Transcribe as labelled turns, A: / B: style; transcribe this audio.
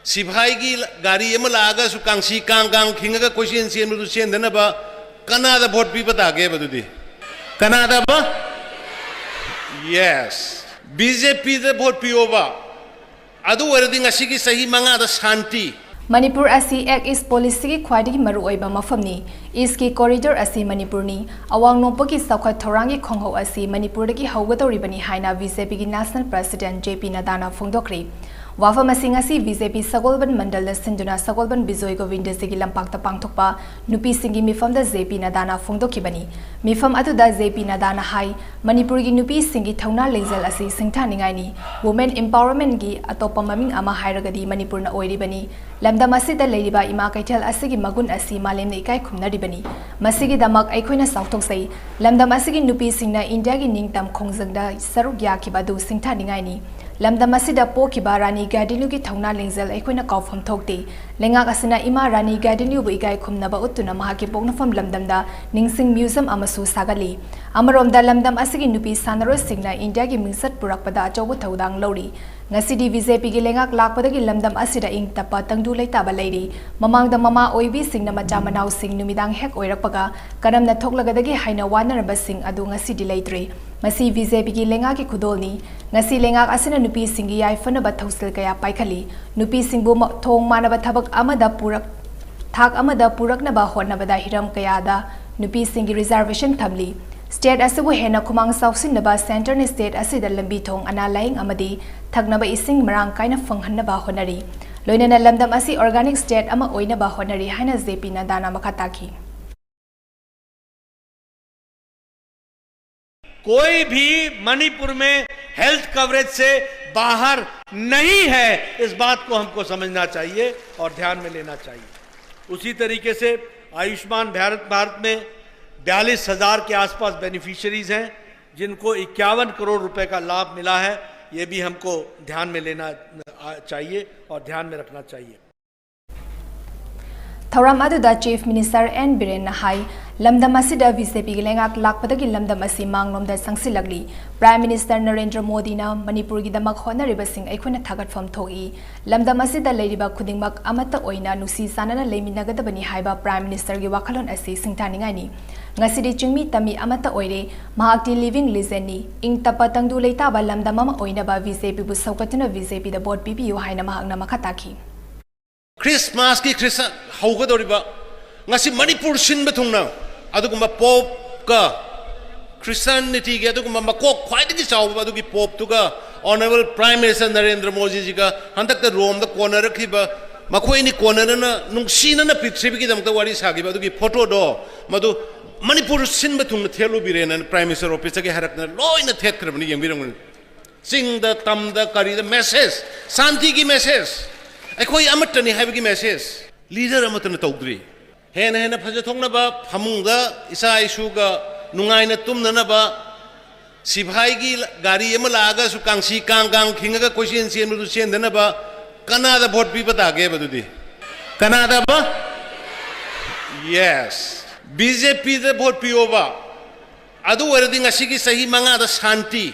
A: सिपाही की गाड़ी में लागा सु Kansi Kong Kong खिंगा question same रु सेन देना बा कनादा वोट भी बता गए बदुदी कनादा बा यस बीजेपी दे वोट पियोबा अदु वरदी ngasi की सही मंगा द शांति
B: मणिपुर असी एक इस पॉलिसी की ख्वाइदगी मरुओइबा मफमनी इसकी कॉरिडोर असी मणिपुरनी अवांग नोपकी सखत थोरांगी खोंगहो असी मणिपुरदगी हौगदौरिबनी हाइना बीजेपी की नेशनल प्रेसिडेंट जेपी नड्डाना फोंदोक्री वाफम असी बीजेपी सगोलबन मंडल सिंधुना सगोलबन बिजोय गोविंद सिंह लंपाक्ता पांगथोकपा नुपी सिंगी मिफमदा जेपी नड्डाना फोंदोखिबनी मिफम अदुदा जेपी नड्डाना हाई मणिपुर की नुपी सिंगी थौना लेजल असी सिंथानिंगाइनी वुमेन एम्पावरमेंट की अतोपा ममिंग अमा हाइरगदी मणिपुरना ओइरिबनी लमदम असिदा लेरिबा इमा कैथल असिगी मगुन असी मालेमना इकाई खुमनरिबनी मसिगी दमक अखोइना साउथोक्सै लमदम असिगी नुपी सिंगना इंडिया की निंगतम खोंजंगदा सरुक याखिबा दु सिंथानिंगाइनी लमदम असिदा पोखिबा रानी गार्डिनु की थौना लेंजल अखोइना काउफम थोकते लेंगाक असिना इमा रानी गार्डिनु बु इकाई खुमनबा उतुना महाकी पोगनफम लमदमदा निंगसिंग म्यूजियम अमसु सागली अमरोमदा लमदम असिगी नुपी सानरो सिंगना इंडिया की मिंगसत पुरकपदा अचौब थौदांग लौरी ngasi बीजेपी की लेंगाक लाकपदगी लमदम असिदा इंग तपा तंगदु लेताबा लेरी ममांगदा ममा ओइबी सिंगना मचा मनाउ सिंग नुमिदांग हेक ओइरकपगा करमना थोकलगदगी हाइना वानरबा सिंग अदु ngasi दि लेत्रे मसी बीजेपी की लेंगा की खुदोलनी ngasi लेंगाक असिना नुपी सिंगी याइफनबा थौसल कया पाइखली नुपी सिंगबु थोंग मानबा थबक अमदा पुरक थाक अमदा पुरकनबा होनबदा हिरम कयादा नुपी सिंगी रिजर्वेशन थमली स्टेट असबु हेना खुमांग साउसिनबा सेंटर ने स्टेट असिद लंबी थोंग अना लाइंग अमदी थगनबा इसिंग मरांग काइना फंगहनबा होनरी लोइनना लमदम असि ऑर्गेनिक स्टेट अमा ओइनबा होनरी हाइना जेपी नड्डाना मखाताकी
C: कोई भी मणिपुर में हेल्थ कवरेज से बाहर नहीं है, इस बात को हमको समझना चाहिए और ध्यान में लेना चाहिए। उसी तरीके से आयुष्मान भारत में 42,000 के आसपास बेनिफिशियरीज हैं जिनको 51 करोड़ रुपए का लाभ मिला है। ये भी हमको ध्यान में लेना चाहिए और ध्यान में रखना चाहिए।
B: थौराम अदुदा चीफ मिनिस्टर एन बिरेन हाई लमदम असिदा बीजेपी की लेंगाक लाकपदगी लमदम असि मांगलोमदा संगसिलगली प्राइम मिनिस्टर नरेंद्र मोदी ना मणिपुर की दमक होनरिबसिंग अखोना थागतफम थोगी लमदम असिदा लेरिबा खुदिंगमक अमता ओइना नुसी सानना लेमिनगदबनी हाइबा प्राइम मिनिस्टर की वाखलोन असि सिंथानिंगाइनी ngasi chungmi tami amata oire mahakti living legend ni ing tapa tangdu leitaba lamdam ama oina ba BJP bu saukatuna BJP da board PPU haina mahakna makhataki
A: Christmas की Christmas हौगदौरिबा ngasi Manipur sinba thungna adugumba pop ka Christianity के adugumba makok khwaidagi chawba adugi pop tuga honorable prime minister Narendra Modi ji का हंतक रोम the corner रखिबा मखोइनी corner ना नुंगसीना ना पृथ्वी की दमता वारी सागिबा अदुगी photo दो मधु मणिपुर सिंब थुंग थेलु बिरेन प्राइम मिनिस्टर ऑफिस के हरकना लोइना थेट करबनी यंबिरंग सिंग द तम द करी द मैसेज शांति की मैसेज अखोई अमतनी हाइबगी मैसेज लीडर अमतन तौद्री हेन हेन फज थोंगनबा फमुंग इसा इशुगा नुंगाइना तुमननबा सिपाही की गाड़ी में लागा सु Kansi Kong Kong खिंगा question same रु सेन देनबा कनादा वोट भी बता गए बदुदी कनादा बा यस बीजेपी दे वोट पियोबा अदु वरदी ngasi की सही मंगा द शांति